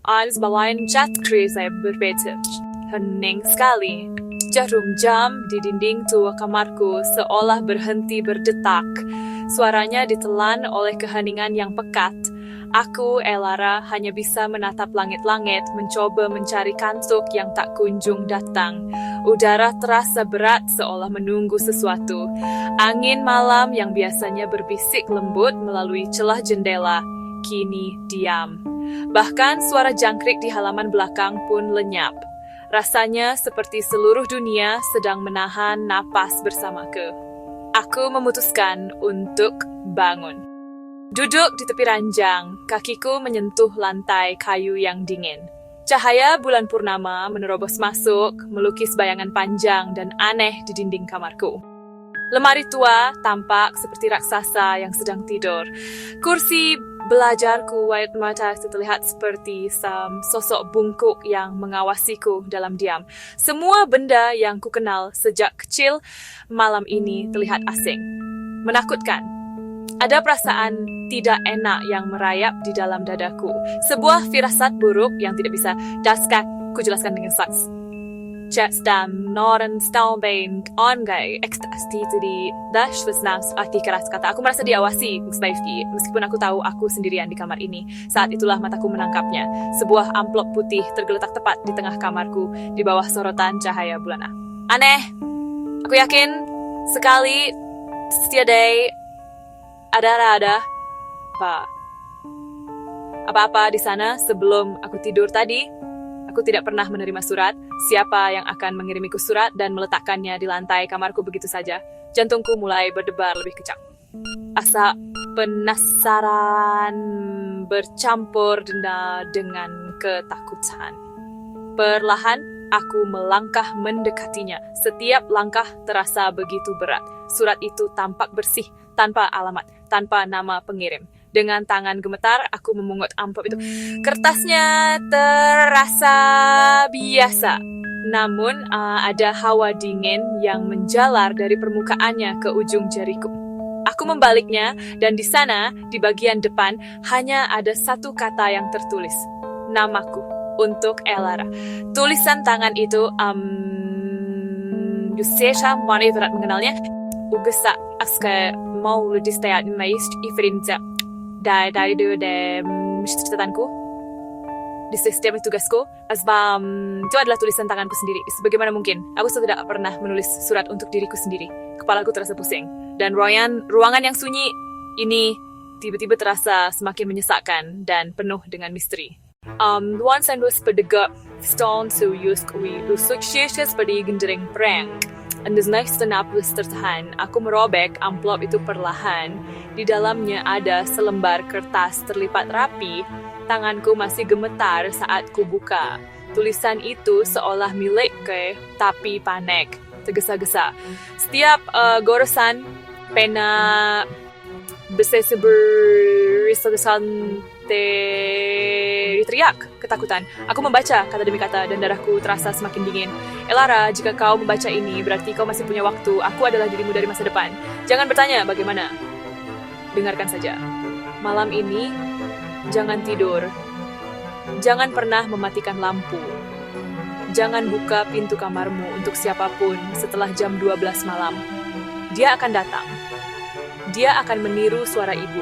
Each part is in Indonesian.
Balayan cat saya berbeda. Hening sekali. Jarum jam di dinding tua kamarku seolah berhenti berdetak. Suaranya ditelan oleh keheningan yang pekat. Aku, Elara, hanya bisa menatap langit-langit, mencoba mencari kantuk yang tak kunjung datang. Udara terasa berat seolah menunggu sesuatu. Angin malam yang biasanya berbisik lembut melalui celah jendela, kini diam. Bahkan suara jangkrik di halaman belakang pun lenyap. Rasanya seperti seluruh dunia sedang menahan napas bersamaku. Aku memutuskan untuk bangun. Duduk di tepi ranjang, kakiku menyentuh lantai kayu yang dingin. Cahaya bulan purnama menerobos masuk, melukis bayangan panjang dan aneh di dinding kamarku. Lemari tua tampak seperti raksasa yang sedang tidur. Kursi belajarku wayat mata terlihat seperti sosok bungkuk yang mengawasiku dalam diam. Semua benda yang kukenal sejak kecil malam ini terlihat asing. Menakutkan. Ada perasaan tidak enak yang merayap di dalam dadaku. Sebuah firasat buruk yang tidak bisa kujelaskan dengan saks. Jetstam, Noren, Stalbein, Ongai, ekstasi di dash vesnas arti keras kata. Aku merasa diawasi, meskipun aku tahu aku sendirian di kamar ini. Saat itulah mataku menangkapnya. Sebuah amplop putih tergeletak tepat di tengah kamarku, di bawah sorotan cahaya bulan. Aneh. Aku yakin sekali setiada ada apa-apa di sana sebelum aku tidur tadi. Aku tidak pernah menerima surat. Siapa yang akan mengirimiku surat dan meletakkannya di lantai kamarku begitu saja? Jantungku mulai berdebar lebih kencang. Asa penasaran bercampur dengan ketakutan. Perlahan aku melangkah mendekatinya. Setiap langkah terasa begitu berat. Surat itu tampak bersih, tanpa alamat, tanpa nama pengirim. Dengan tangan gemetar, aku memungut amplop itu. Kertasnya terasa biasa. Namun, ada hawa dingin yang menjalar dari permukaannya ke ujung jariku. Aku membaliknya, dan di sana, di bagian depan, hanya ada satu kata yang tertulis. Namaku, untuk Elara. Tulisan tangan itu, Yusesha mana berat mengenalnya. Ugesa aska mau disteat meist ifrinja. Dari catatanku di sistem tugasku, itu adalah tulisan tanganku sendiri. Sebagaimana mungkin, aku tidak pernah menulis surat untuk diriku sendiri. Kepalaku terasa pusing, dan ruangan yang sunyi ini tiba-tiba terasa semakin menyesakkan dan penuh dengan misteri. Once and was pedegap stone to use sukses pada gendering perang. And the next napas tertahan. Aku merobek amplop itu perlahan. Di dalamnya ada selembar kertas terlipat rapi. Tanganku masih gemetar saat ku buka. Tulisan itu seolah milikku, tapi panik, tergesa-gesa. Setiap goresan pena berseberisatusan teriak ketakutan. Aku membaca kata demi kata dan darahku terasa semakin dingin. Elara, jika kau membaca ini, berarti kau masih punya waktu. Aku adalah dirimu dari masa depan. Jangan bertanya bagaimana. Dengarkan saja. Malam ini, jangan tidur. Jangan pernah mematikan lampu. Jangan buka pintu kamarmu untuk siapapun setelah jam 12 malam. Dia akan datang. Dia akan meniru suara ibu.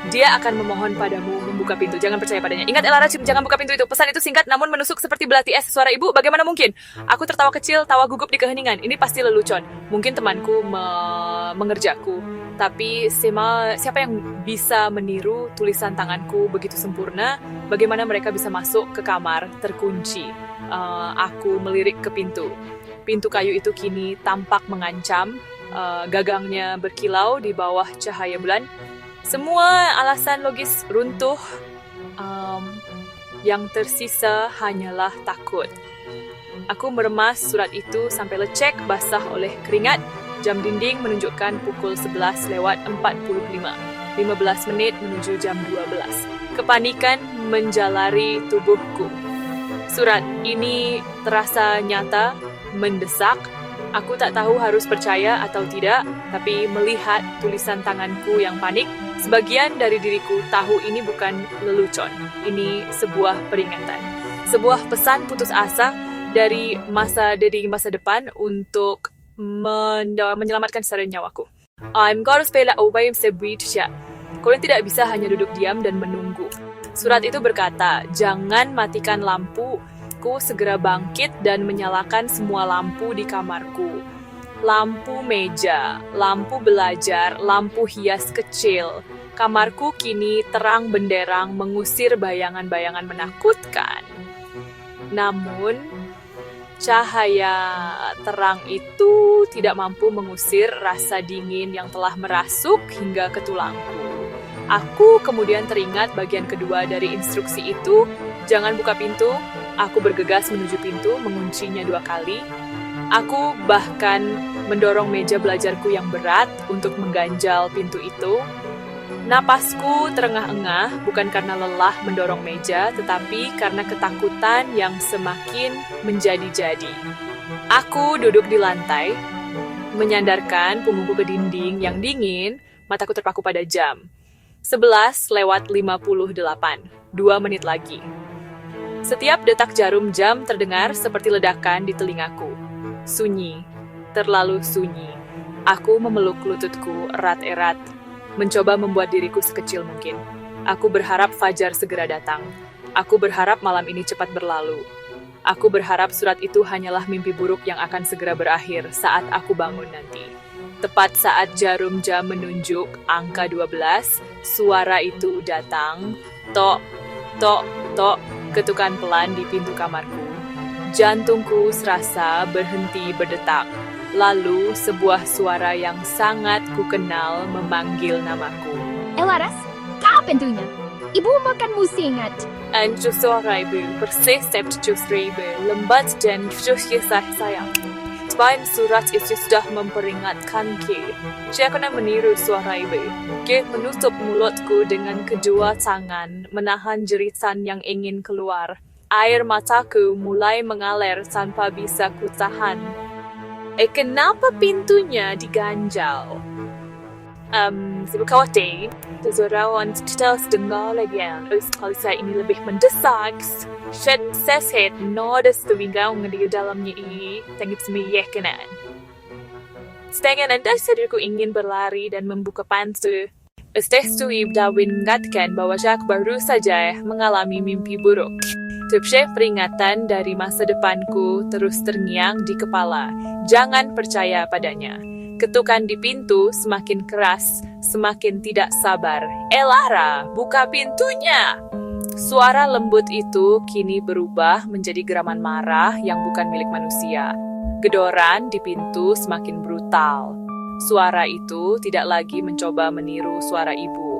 Dia akan memohon padamu membuka pintu. Jangan percaya padanya. Ingat Elara, jangan buka pintu itu. Pesan itu singkat namun menusuk seperti belati es. Suara ibu, bagaimana mungkin? Aku tertawa kecil, tawa gugup di keheningan. Ini pasti lelucon. Mungkin temanku mengerjaku. Tapi siapa yang bisa meniru tulisan tanganku begitu sempurna? Bagaimana mereka bisa masuk ke kamar terkunci? Aku melirik ke pintu. Pintu kayu itu kini tampak mengancam. Gagangnya berkilau di bawah cahaya bulan. Semua alasan logis runtuh. Yang tersisa hanyalah takut. Aku meremas surat itu sampai lecek basah oleh keringat. Jam dinding menunjukkan pukul 11:45. 15 menit menuju jam 12. Kepanikan menjalari tubuhku. Surat ini terasa nyata, mendesak. Aku tak tahu harus percaya atau tidak, tapi melihat tulisan tanganku yang panik, Sebagian dari diriku tahu ini bukan lelucon, ini sebuah peringatan. Sebuah pesan putus asa dari masa depan untuk menyelamatkan sara nyawaku. I'm gonna spela away sebridja. Kalian tidak bisa hanya duduk diam dan menunggu. Surat itu berkata, jangan matikan lampu, ku segera bangkit dan menyalakan semua lampu di kamarku. Lampu meja, lampu belajar, lampu hias kecil. Kamarku kini terang benderang mengusir bayangan-bayangan menakutkan. Namun, cahaya terang itu tidak mampu mengusir rasa dingin yang telah merasuk hingga ke tulangku. Aku kemudian teringat bagian kedua dari instruksi itu, jangan buka pintu. Aku bergegas menuju pintu, menguncinya 2 kali. Aku bahkan mendorong meja belajarku yang berat untuk mengganjal pintu itu. Napasku terengah-engah bukan karena lelah mendorong meja, tetapi karena ketakutan yang semakin menjadi-jadi. Aku duduk di lantai, menyandarkan punggungku ke dinding yang dingin, mataku terpaku pada jam. 11:58, 2 menit lagi. Setiap detak jarum jam terdengar seperti ledakan di telingaku. Sunyi, terlalu sunyi. Aku memeluk lututku erat-erat, mencoba membuat diriku sekecil mungkin. Aku berharap fajar segera datang. Aku berharap malam ini cepat berlalu. Aku berharap surat itu hanyalah mimpi buruk yang akan segera berakhir saat aku bangun nanti. Tepat saat jarum jam menunjuk angka 12, suara itu datang. Tok, tok, tok, ketukan pelan di pintu kamarku. Jantungku serasa berhenti berdetak. Lalu sebuah suara yang sangat kukenal memanggil namaku. Laras, kau pintunya. Ibu makan musingat. Anju suara ibu, persis justru ibu, lembat dan justru sayang. Selain surat itu sudah memperingatkanku, jangan meniru suara ibu. Dia menutup mulutku dengan kedua tangan, menahan jeritan yang ingin keluar. Air mataku mulai mengalir tanpa bisa kutahan. Kenapa pintunya diganjal? Saya khawatir. Seseorang tidak dengar lagi. Kalau saya ini lebih mendesak. Saya nada setengah di dalamnya ini. Tengok semiyakanan. Sedangkan anda sadarku ingin berlari dan membuka pintu. Steve Darwin mengatakan bahwa Jack baru saja mengalami mimpi buruk. Tipsnya peringatan dari masa depanku terus terngiang di kepala. Jangan percaya padanya. Ketukan di pintu semakin keras, semakin tidak sabar. Lara, buka pintunya! Suara lembut itu kini berubah menjadi geraman marah yang bukan milik manusia. Gedoran di pintu semakin brutal. Suara itu tidak lagi mencoba meniru suara ibu.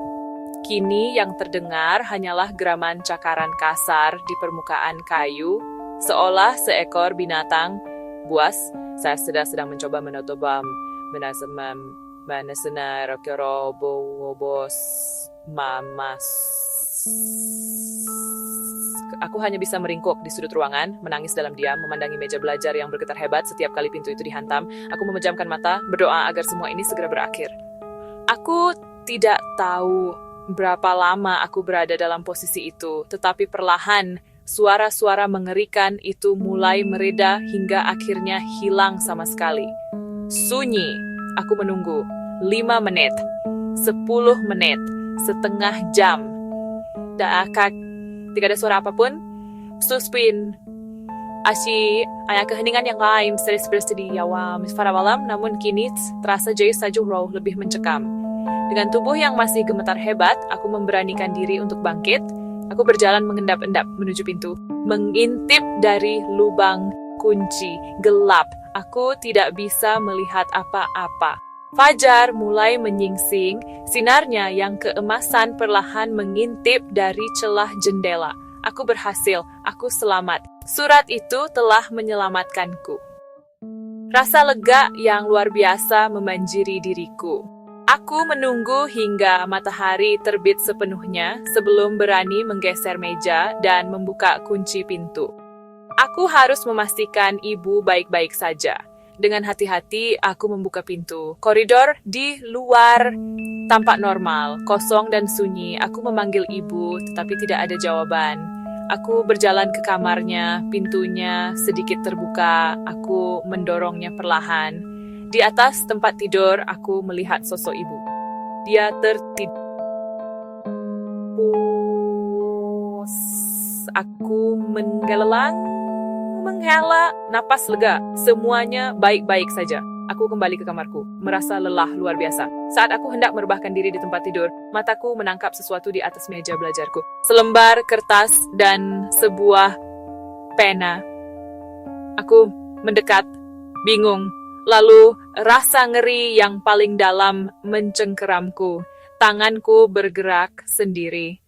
Kini yang terdengar hanyalah geraman cakaran kasar di permukaan kayu, seolah seekor binatang buas. Saya sedang mencoba menotobam, menasena rokerobos mamas. Aku hanya bisa meringkuk di sudut ruangan, menangis dalam diam, memandangi meja belajar yang bergetar hebat setiap kali pintu itu dihantam. Aku memejamkan mata, berdoa agar semua ini segera berakhir. Aku tidak tahu berapa lama aku berada dalam posisi itu, tetapi perlahan suara-suara mengerikan itu mulai mereda hingga akhirnya hilang sama sekali. Sunyi. Aku menunggu. 5 menit. 10 menit. Setengah jam. Tidak ada suara apapun. Suspin. Ada keheningan yang lain seperti di awal pada malam, namun kini terasa jauh saja roh lebih mencekam. Dengan tubuh yang masih gemetar hebat, aku memberanikan diri untuk bangkit. Aku berjalan mengendap-endap menuju pintu, mengintip dari lubang kunci, gelap. Aku tidak bisa melihat apa-apa. Fajar mulai menyingsing, sinarnya yang keemasan perlahan mengintip dari celah jendela. Aku berhasil, aku selamat. Surat itu telah menyelamatkanku. Rasa lega yang luar biasa memanjiri diriku. Aku menunggu hingga matahari terbit sepenuhnya sebelum berani menggeser meja dan membuka kunci pintu. Aku harus memastikan ibu baik-baik saja. Dengan hati-hati, aku membuka pintu. Koridor di luar tampak normal, kosong dan sunyi. Aku memanggil ibu, tetapi tidak ada jawaban. Aku berjalan ke kamarnya, pintunya sedikit terbuka. Aku mendorongnya perlahan. Di atas tempat tidur, aku melihat sosok ibu. Dia tertidur. Aku menghela napas lega. Semuanya baik-baik saja. Aku kembali ke kamarku, merasa lelah luar biasa. Saat aku hendak merebahkan diri di tempat tidur, mataku menangkap sesuatu di atas meja belajarku. Selembar kertas dan sebuah pena. Aku mendekat, bingung. Lalu rasa ngeri yang paling dalam mencengkeramku. Tanganku bergerak sendiri.